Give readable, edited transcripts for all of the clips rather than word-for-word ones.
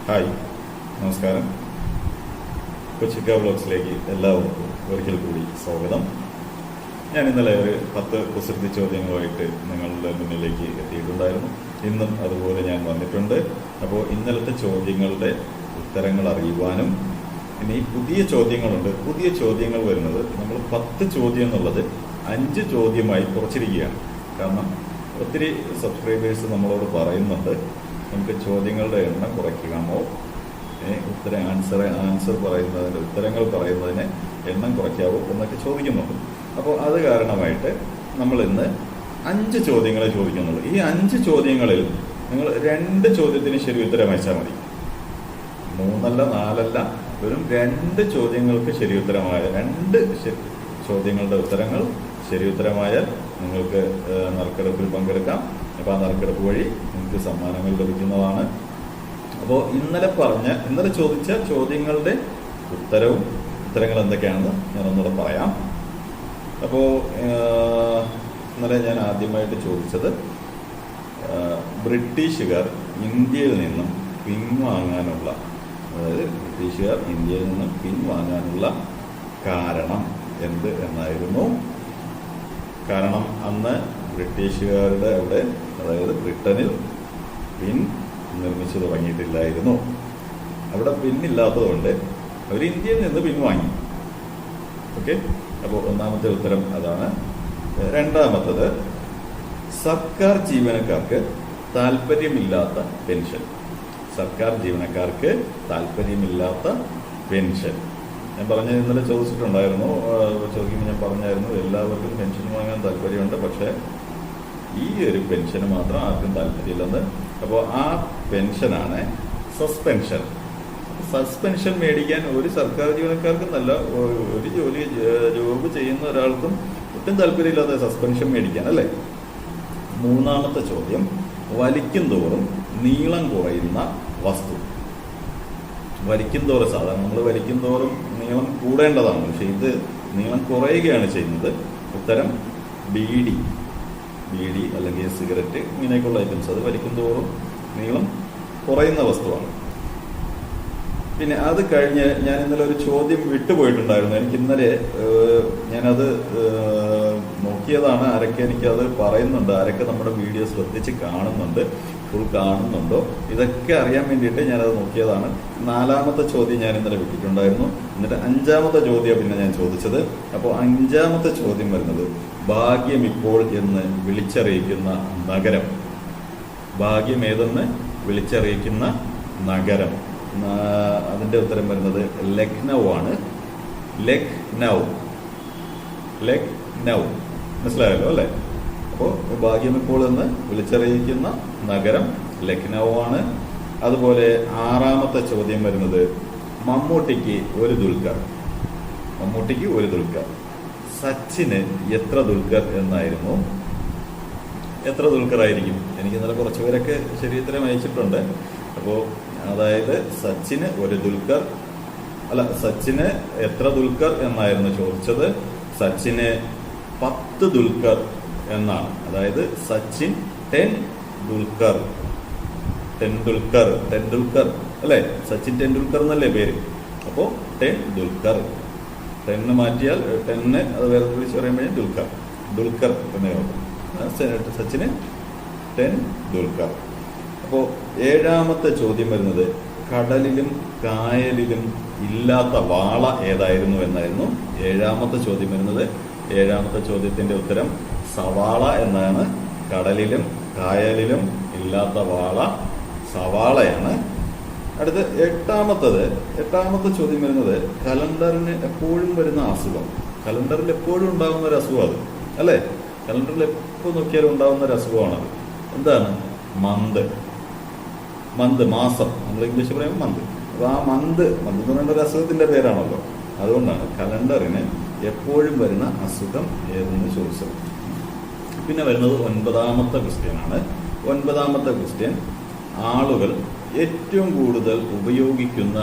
Hi, നമസ്കാരം. കൊച്ചിക്ക വ്ലോഗ്സിലേക്ക് എല്ലാവർക്കും ഒരിക്കൽ കൂടി സ്വാഗതം. ഞാൻ ഇന്നലെ ഒരു 10 കുസൃതി ചോദ്യങ്ങളുമായിട്ട് നിങ്ങളുടെ മുന്നിലേക്ക് എത്തിയിട്ടുണ്ടായിരുന്നു. ഇന്നും അതുപോലെ ഞാൻ വന്നിട്ടുണ്ട്. അപ്പോൾ ഇന്നലത്തെ ചോദ്യങ്ങളുടെ ഉത്തരങ്ങൾ അറിയുവാനും ഇനി പുതിയ ചോദ്യങ്ങളുണ്ട്. പുതിയ ചോദ്യങ്ങൾ വരുന്നത് നമ്മൾ 10 ചോദ്യം എന്നുള്ളത് 5 ചോദ്യമായി കുറച്ചിരിക്കുകയാണ്. കാരണം ഒത്തിരി സബ്സ്ക്രൈബേഴ്സ് നമ്മളോട് പറയുന്നുണ്ട്, നമുക്ക് ചോദ്യങ്ങളുടെ എണ്ണം കുറയ്ക്കാമോ, ആൻസർ പറയുന്നതിന് ഉത്തരങ്ങൾ പറയുന്നതിന് എണ്ണം കുറയ്ക്കാവോ എന്നൊക്കെ ചോദിക്കുന്നുണ്ട്. അപ്പോൾ അത് കാരണമായിട്ട് നമ്മൾ ഇന്ന് 5 ചോദ്യങ്ങളെ ചോദിക്കുന്നുള്ളൂ. ഈ 5 ചോദ്യങ്ങളിൽ നിങ്ങൾ 2 ചോദ്യത്തിന് ശരി ഉത്തരം അയച്ചാൽ മതി. 3 അല്ല 4 അല്ല, വെറും 2 ചോദ്യങ്ങൾക്ക് ശരി ഉത്തരമായ 2 ചോദ്യങ്ങളുടെ ഉത്തരങ്ങൾ ശരി ഉത്തരമായാൽ നിങ്ങൾക്ക് നറുക്കെടുപ്പിൽ പങ്കെടുക്കാം. അപ്പോൾ ആ നറുക്കെടുപ്പ് വഴി നിങ്ങൾക്ക് സമ്മാനങ്ങൾ ലഭിക്കുന്നതാണ്. അപ്പോൾ ഇന്നലെ ചോദിച്ച ചോദ്യങ്ങളുടെ ഉത്തരങ്ങൾ എന്തൊക്കെയാണെന്ന് ഞാനൊന്നുകൂടെ പറയാം. അപ്പോൾ ഇന്നലെ ഞാൻ ആദ്യമായിട്ട് ചോദിച്ചത് ബ്രിട്ടീഷുകാർ ഇന്ത്യയിൽ നിന്നും പിൻവാങ്ങാനുള്ള, അതായത് ബ്രിട്ടീഷുകാർ ഇന്ത്യയിൽ നിന്നും പിൻവാങ്ങാനുള്ള കാരണം എന്ത് എന്നായിരുന്നു. കാരണം അന്ന് ബ്രിട്ടീഷുകാരുടെ അവിടെ, അതായത് ബ്രിട്ടനിൽ പിൻ നിർമ്മിച്ചു തുടങ്ങിയിട്ടില്ലായിരുന്നു. അവിടെ പിന്നില്ലാത്തതുകൊണ്ട് അവർ ഇന്ത്യയിൽ നിന്ന് പിൻവാങ്ങി. ഓക്കെ, അപ്പോൾ ഒന്നാമത്തെ ഉത്തരം അതാണ്. രണ്ടാമത്തത്, സർക്കാർ ജീവനക്കാർക്ക് താല്പര്യമില്ലാത്ത പെൻഷൻ. സർക്കാർ ജീവനക്കാർക്ക് താല്പര്യമില്ലാത്ത പെൻഷൻ. ഞാൻ ഇന്നലെ ചോദിച്ചിട്ടുണ്ടായിരുന്നു, ചോദിക്കുമ്പോൾ ഞാൻ പറഞ്ഞായിരുന്നു എല്ലാവർക്കും പെൻഷൻ വാങ്ങാൻ താല്പര്യമുണ്ട്, പക്ഷേ ഈ ഒരു പെൻഷന് മാത്രം ആർക്കും താല്പര്യമില്ലെന്ന്. അപ്പോൾ ആ പെൻഷനാണ് സസ്പെൻഷൻ. സസ്പെൻഷൻ മേടിക്കാൻ ഒരു സർക്കാർ ജീവനക്കാർക്കും നല്ല ഒരു ജോബ് ചെയ്യുന്ന ഒരാൾക്കും ഒട്ടും താല്പര്യമില്ലാതെ സസ്പെൻഷൻ മേടിക്കാൻ, അല്ലേ? മൂന്നാമത്തെ ചോദ്യം, വലിക്കും തോറും നീളം കുറയുന്ന വസ്തു. വലിക്കും തോറും, സാധാരണ നമ്മൾ വലിക്കും തോറും നീളം കൂടേണ്ടതാണ്, പക്ഷെ ഇത് നീളം കുറയുകയാണ് ചെയ്യുന്നത്. ഉത്തരം ബീഡി അല്ലെങ്കിൽ സിഗരറ്റ്, ഇങ്ങനെയൊക്കെയുള്ള ഐറ്റംസ്. അത് വലിക്കും തോറും നീളം കുറയുന്ന വസ്തുവാണ്. പിന്നെ അത് കഴിഞ്ഞ് ഞാൻ ഇന്നലെ ഒരു ചോദ്യം വിട്ടുപോയിട്ടുണ്ടായിരുന്നു. എനിക്ക് ഇന്നലെ ഞാനത് നോക്കിയതാണ്. എനിക്കത് പറയുന്നുണ്ട്, ആരൊക്കെ നമ്മുടെ വീഡിയോ ശ്രദ്ധിച്ച് കാണുന്നുണ്ട്, ഫുൾ കാണുന്നുണ്ടോ, ഇതൊക്കെ അറിയാൻ വേണ്ടിയിട്ട് ഞാനത് നോക്കിയതാണ്. 4ാമത്തെ ചോദ്യം ഞാൻ ഇന്നലെ വിട്ടിട്ടുണ്ടായിരുന്നു. എന്നിട്ട് 5ാമത്തെ ചോദ്യം പിന്നെ ഞാൻ ചോദിച്ചത്. അപ്പോൾ 5ാമത്തെ ചോദ്യം വരുന്നത്, ഭാഗ്യം ഇപ്പോൾ എന്ന് വിളിച്ചറിയിക്കുന്ന നഗരം. ഭാഗ്യം ഏതെന്ന് വിളിച്ചറിയിക്കുന്ന നഗരം. അതിൻ്റെ ഉത്തരം വരുന്നത് ലക്നൗ ആണ്. ലക്നൗ. മനസ്സിലായല്ലോ, അല്ലേ? അപ്പോൾ ഭാഗ്യം ഇപ്പോൾ എന്ന് വിളിച്ചറിയിക്കുന്ന നഗരം ലക്നൗ ആണ്. അതുപോലെ 6ാമത്തെ ചോദ്യം വരുന്നത്, മമ്മൂട്ടിക്ക് ഒരു ദുൽഖർ. സച്ചിന് എത്ര ദുൽഖർ എന്നായിരുന്നു? എത്ര ദുൽഖർ ആയിരിക്കും? എനിക്ക് ഇന്നലെ കുറച്ച് പേരൊക്കെ ശരി ഉത്തരം അയച്ചിട്ടുണ്ട്. അപ്പോൾ അതായത് സച്ചിന് എത്ര ദുൽഖർ എന്നായിരുന്നു ചോദിച്ചത്. സച്ചിന് 10 ദുൽഖർ എന്നാണ്. അതായത് സച്ചിൻ 10 ദുൽഖർ അല്ലേ? സച്ചിൻ ടെണ്ടുൽക്കർ എന്നല്ലേ പേര്. അപ്പോൾ 10 ദുൽഖർ. 10 മാറ്റിയാൽ 10 അത് വേറെ വിളിച്ച് പറയുമ്പോഴേ ദുൽഖർ എന്ന് കേൾക്കും. സച്ചിന് 10 ദുൽഖർ. അപ്പോൾ 7ാമത്തെ ചോദ്യം വരുന്നത്, കടലിലും കായലിലും ഇല്ലാത്ത വാള ഏതായിരുന്നു എന്നായിരുന്നു 7ാമത്തെ ചോദ്യം വരുന്നത്. 7ാമത്തെ ചോദ്യത്തിന്റെ ഉത്തരം സവാള എന്നാണ്. കടലിലും കായലിലും ഇല്ലാത്ത വാള സവാളയാണ്. അടുത്ത് 8ാമത്തെ ചോദ്യം വരുന്നത്, കലണ്ടറിന് എപ്പോഴും വരുന്ന അസുഖം. കലണ്ടറിൽ എപ്പോഴും ഉണ്ടാകുന്ന ഒരു അസുഖം അത്, അല്ലേ? കലണ്ടറിൽ എപ്പോൾ നോക്കിയാലും ഉണ്ടാകുന്ന ഒരു അസുഖമാണത്. എന്താണ്? മന്ത്, മാസം. നമ്മൾ ഇംഗ്ലീഷ് പറയുമ്പോൾ മന്ത്. അപ്പോൾ ആ മന്ത് എന്ന് പറയുന്ന ഒരു അസുഖത്തിന്റെ പേരാണല്ലോ. അതുകൊണ്ടാണ് കലണ്ടറിന് എപ്പോഴും വരുന്ന അസുഖം ഏതെന്ന് ചോദിച്ചത്. പിന്നെ വരുന്നത് 9ാമത്തെ ക്വസ്റ്റ്യനാണ്. 9ാമത്തെ ക്വസ്റ്റ്യൻ, ആളുകൾ ഏറ്റവും കൂടുതൽ ഉപയോഗിക്കുന്ന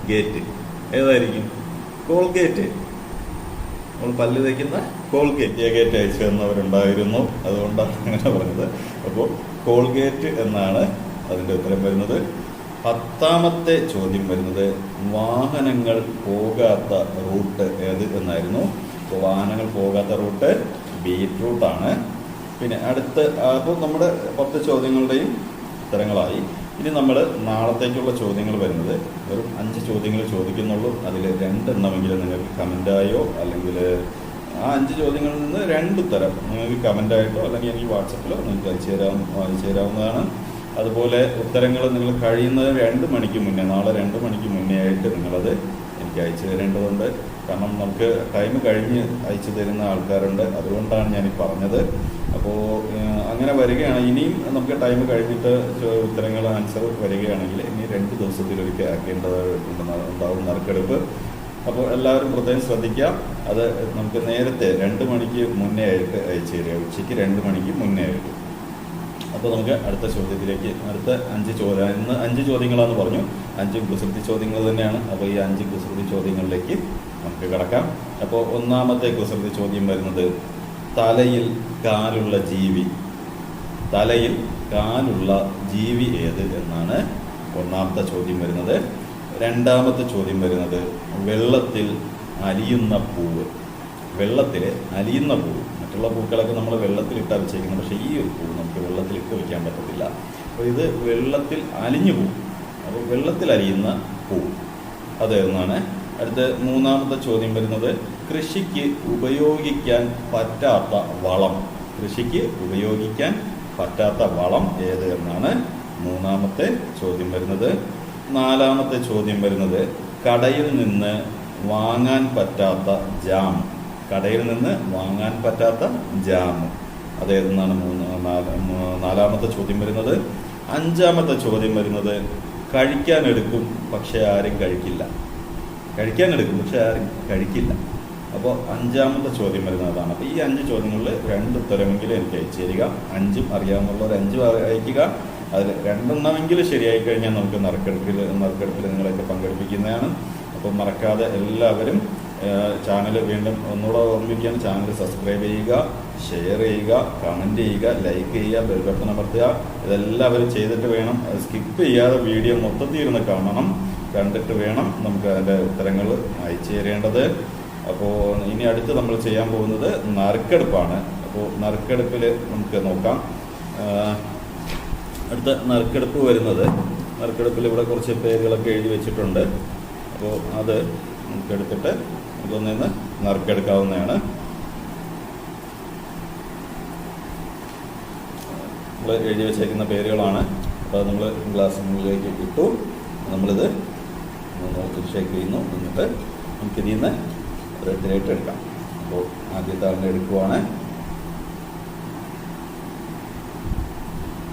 ഗേറ്റ്. ഏതായിരിക്കും? കോൾഗേറ്റ്. നമ്മൾ പല്ല് തേക്കുന്ന കോൾഗേറ്റ് അയച്ചു തന്നവരുണ്ടായിരുന്നു, അതുകൊണ്ടാണ് അങ്ങനെ പറഞ്ഞത്. അപ്പോൾ കോൾഗേറ്റ് എന്നാണ് അതിൻ്റെ ഉത്തരം വരുന്നത്. 10ാമത്തെ ചോദ്യം വരുന്നത് വാഹനങ്ങൾ പോകാത്ത റൂട്ട് ഏത് എന്നായിരുന്നു. അപ്പോൾ വാഹനങ്ങൾ പോകാത്ത റൂട്ട് ബീറ്റ്റൂട്ടാണ്. പിന്നെ അപ്പോൾ നമ്മുടെ 10 ചോദ്യങ്ങളുടെയും ഉത്തരങ്ങളായി. ഇനി നമ്മൾ നാളത്തേക്കുള്ള ചോദ്യങ്ങൾ വരുന്നത് വെറും 5 ചോദ്യങ്ങൾ ചോദിക്കുന്നുള്ളൂ. അതിൽ 2 എണ്ണമെങ്കിലും നിങ്ങൾക്ക് കമൻറ്റായോ അല്ലെങ്കിൽ ആ 5 ചോദ്യങ്ങളിൽ നിന്ന് 2 ഉത്തരം നിങ്ങൾക്ക് കമൻറ്റായിട്ടോ അല്ലെങ്കിൽ എനിക്ക് വാട്സപ്പിലോ നിങ്ങൾക്ക് അയച്ചു തരാവുന്നതാണ്. അതുപോലെ ഉത്തരങ്ങൾ നിങ്ങൾ കഴിയുന്നത് 2 മണിക്ക് മുന്നേ, നാളെ 2 മണിക്ക് മുന്നേ ആയിട്ട് നിങ്ങളത് എനിക്ക് അയച്ചു തരേണ്ടതുണ്ട്. കാരണം നമുക്ക് ടൈം കഴിഞ്ഞ് അയച്ചു തരുന്ന ആൾക്കാരുണ്ട്, അതുകൊണ്ടാണ് ഞാൻ ഈ പറഞ്ഞത്. അപ്പോൾ അങ്ങനെ വരികയാണ്, ഇനിയും നമുക്ക് ടൈം കഴിഞ്ഞിട്ട് ഉത്തരങ്ങൾ ആൻസർ വരികയാണെങ്കിൽ ഇനി 2 ദിവസത്തിലൊരിക്കൽ ആക്കേണ്ടതായിട്ടുണ്ടാവും നറുക്കെടുപ്പ്. അപ്പോൾ എല്ലാവരും പ്രത്യേകം ശ്രദ്ധിക്കാം. അത് നമുക്ക് നേരത്തെ 2 മണിക്ക് മുന്നേ ആയിട്ട് അയച്ചു തരിക, ഉച്ചയ്ക്ക് 2 മണിക്ക് മുന്നേ ആയിട്ട്. അപ്പോൾ നമുക്ക് അടുത്ത ചോദ്യത്തിലേക്ക്, അടുത്ത 5 ചോദ്യം, ഇന്ന് 5 ചോദ്യങ്ങളാണെന്ന് പറഞ്ഞു, 5 കുസൃതി ചോദ്യങ്ങൾ തന്നെയാണ്. അപ്പോൾ ഈ 5 കുസൃതി ചോദ്യങ്ങളിലേക്ക് നമുക്ക് കിടക്കാം. അപ്പോൾ 1ാമത്തെ കുസൃതി ചോദ്യം വരുന്നത് തലയിൽ കാലുള്ള ജീവി. തലയിൽ കാലുള്ള ജീവി ഏത് എന്നാണ് 1ാമത്തെ ചോദ്യം വരുന്നത്. 2ാമത്തെ ചോദ്യം വരുന്നത് വെള്ളത്തിൽ അലിയുന്ന പൂവ്. വെള്ളത്തിൽ അലിയുന്ന പൂവ്. മറ്റുള്ള പൂക്കളൊക്കെ നമ്മൾ വെള്ളത്തിലിട്ടാൽ വെച്ചേക്കുന്നത്, പക്ഷേ ഈ ഒരു പൂവ് നമുക്ക് വെള്ളത്തിലിട്ട് വയ്ക്കാൻ പറ്റത്തില്ല. അപ്പോൾ ഇത് വെള്ളത്തിൽ അലിഞ്ഞു പൂവ്. അപ്പോൾ വെള്ളത്തിൽ അലിയുന്ന പൂവ് അതെന്നാണ്. അടുത്ത 3ാമത്തെ ചോദ്യം വരുന്നത് കൃഷിക്ക് ഉപയോഗിക്കാൻ പറ്റാത്ത വളം. കൃഷിക്ക് ഉപയോഗിക്കാൻ പറ്റാത്ത വളം ഏത് എന്നാണ് 3ാമത്തെ ചോദ്യം വരുന്നത്. 4ാമത്തെ ചോദ്യം വരുന്നത് കടയിൽ നിന്ന് വാങ്ങാൻ പറ്റാത്ത ജാം. കടയിൽ നിന്ന് വാങ്ങാൻ പറ്റാത്ത ജാം അതേതെന്നാണ് 4ാമത്തെ ചോദ്യം വരുന്നത്. 5ാമത്തെ ചോദ്യം വരുന്നത് കഴിക്കാനെടുക്കും പക്ഷെ ആരും കഴിക്കില്ല. കഴിക്കാനെടുക്കും പക്ഷെ ആരും കഴിക്കില്ല. അപ്പോൾ 5ാമത്തെ ചോദ്യം വരുന്നതാണ്. അപ്പോൾ ഈ 5 ചോദ്യങ്ങളിൽ 2 ഉത്തരമെങ്കിലും എനിക്ക് അയച്ചു തരിക. 5ഉം അറിയാവുന്നവർ 5 അയക്കുക. അതിൽ 2 എണ്ണമെങ്കിലും ശരിയായി കഴിഞ്ഞാൽ നമുക്ക് നറുക്കെടുപ്പിൽ നിങ്ങളൊക്കെ പങ്കെടുപ്പിക്കുന്നതാണ്. അപ്പോൾ മറക്കാതെ എല്ലാവരും ചാനൽ വീണ്ടും ഒന്നുകൂടെ ഓർമ്മിക്കാൻ, ചാനൽ സബ്സ്ക്രൈബ് ചെയ്യുക, ഷെയർ ചെയ്യുക, കമൻറ്റ് ചെയ്യുക, ലൈക്ക് ചെയ്യുക, ബെൽ ബട്ടൺ അമർത്തുക. ഇതെല്ലാവരും ചെയ്തിട്ട് വേണം, സ്കിപ്പ് ചെയ്യാതെ വീഡിയോ മൊത്തത്തിൽ ഇരുന്ന് കാണണം. കണ്ടിട്ട് വേണം നമുക്ക് അതിൻ്റെ ഉത്തരങ്ങൾ അയച്ചു തരേണ്ടത്. അപ്പോൾ ഇനി അടുത്ത് നമ്മൾ ചെയ്യാൻ പോകുന്നത് നറുക്കെടുപ്പാണ്. അപ്പോൾ നറുക്കെടുപ്പിൽ നമുക്ക് നോക്കാം. അടുത്ത നറുക്കെടുപ്പ് വരുന്നത്, നറുക്കെടുപ്പിൽ ഇവിടെ കുറച്ച് പേരുകളൊക്കെ എഴുതി വെച്ചിട്ടുണ്ട്. അപ്പോൾ അത് നമുക്ക് എടുത്തിട്ട് നമുക്കൊന്നിന്ന് നറുക്കെടുക്കാവുന്നതാണ്. നമ്മൾ എഴുതി വെച്ചേക്കുന്ന പേരുകളാണ്. അപ്പോൾ അത് നമ്മൾ ഗ്ലാസ് മുകളിലേക്ക് ഇട്ടു. നമ്മളിത് ഷേക്ക് ചെയ്യുന്നു. എന്നിട്ട് നമുക്കിതിൽ നിന്ന് റെഡിയായിട്ട് എടുക്കാം. അപ്പോൾ ആദ്യത്തെ ആളിനെ എടുക്കുവാണ്.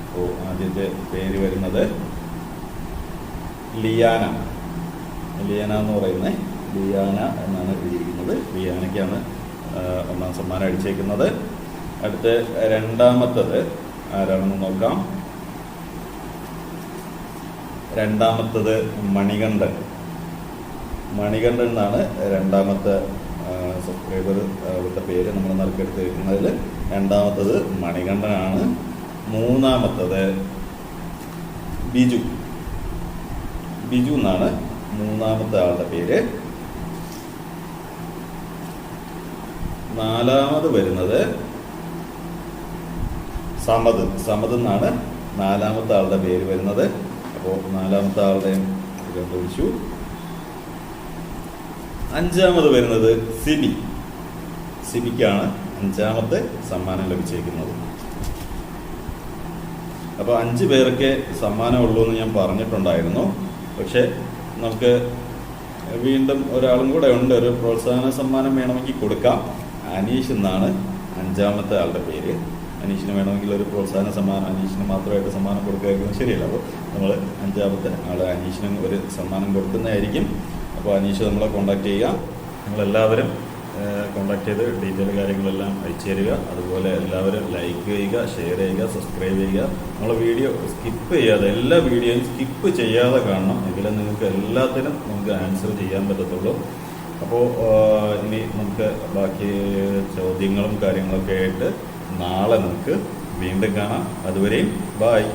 അപ്പോൾ ആദ്യത്തെ പേര് വരുന്നത് ലിയാന. ലിയാന എന്ന് പറയുന്നത് ലിയാന എന്നാണ് എഴുതിയിരിക്കുന്നത്. ലിയാനയ്ക്കാണ് 1ാം സമ്മാനം അടിച്ചേക്കുന്നത്. അടുത്ത് 2ാമത്തത് ആരാണെന്ന് നോക്കാം. 2ാമത്തത് മണികണ്ഠൻ. മണികണ്ഠൻ എന്നാണ് 2ാമത്തെ സബ്സ്ക്രൈബർ അവരുടെ പേര് നമ്മൾ നറുക്കെടുത്തിരിക്കുന്നതിൽ. 2ാമത്തത് മണികണ്ഠനാണ്. 3ാമത്തത് ബിജു. ബിജു എന്നാണ് 3ാമത്തെ ആളുടെ പേര്. 4ാമത് വരുന്നത് സമദ്. സമദ് എന്നാണ് 4ാമത്തെ ആളുടെ പേര് വരുന്നത്. അപ്പോൾ 4ാമത്തെ ആളുടെ കണ്ടുപിടിച്ചു. 5ാമത് വരുന്നത് സിബി. സിബിക്കാണ് 5ാമത്തെ സമ്മാനം ലഭിച്ചേക്കുന്നത്. അപ്പോൾ 5 പേർക്ക് സമ്മാനമുള്ളൂ എന്ന് ഞാൻ പറഞ്ഞിട്ടുണ്ടായിരുന്നു. പക്ഷേ നമുക്ക് വീണ്ടും ഒരാളും കൂടെ ഉണ്ട്, ഒരു പ്രോത്സാഹന സമ്മാനം വേണമെങ്കിൽ കൊടുക്കാം. അനീഷ് എന്നാണ് 5ാമത്തെ ആളുടെ പേര്. അനീഷിന് വേണമെങ്കിൽ ഒരു പ്രോത്സാഹന സമ്മാനം, അനീഷിന് മാത്രമായിട്ട് സമ്മാനം കൊടുക്കുകയായിരിക്കും ശരിയല്ല. അപ്പോൾ നമ്മൾ 5ാമത്തെ ആൾ അനീഷിനും ഒരു സമ്മാനം കൊടുക്കുന്നതായിരിക്കും. അപ്പോൾ അനീഷ് നമ്മളെ കോൺടാക്റ്റ് ചെയ്യുക. നിങ്ങളെല്ലാവരും കോൺടാക്ട് ചെയ്ത് ഡീറ്റെയിൽ കാര്യങ്ങളെല്ലാം അയച്ചു തരിക. അതുപോലെ എല്ലാവരും ലൈക്ക് ചെയ്യുക, ഷെയർ ചെയ്യുക, സബ്സ്ക്രൈബ് ചെയ്യുക. നമ്മളെ വീഡിയോ സ്കിപ്പ് ചെയ്യാതെ, എല്ലാ വീഡിയോയും സ്കിപ്പ് ചെയ്യാതെ കാണണം. എങ്കിലും നിങ്ങൾക്ക് എല്ലാത്തിനും നമുക്ക് ആൻസർ ചെയ്യാൻ പറ്റത്തുള്ളൂ. അപ്പോൾ ഇനി നമുക്ക് ബാക്കി ചോദ്യങ്ങളും കാര്യങ്ങളൊക്കെ ആയിട്ട് നാളെ നമുക്ക് വീണ്ടും കാണാം. അതുവരെയും ബായ്.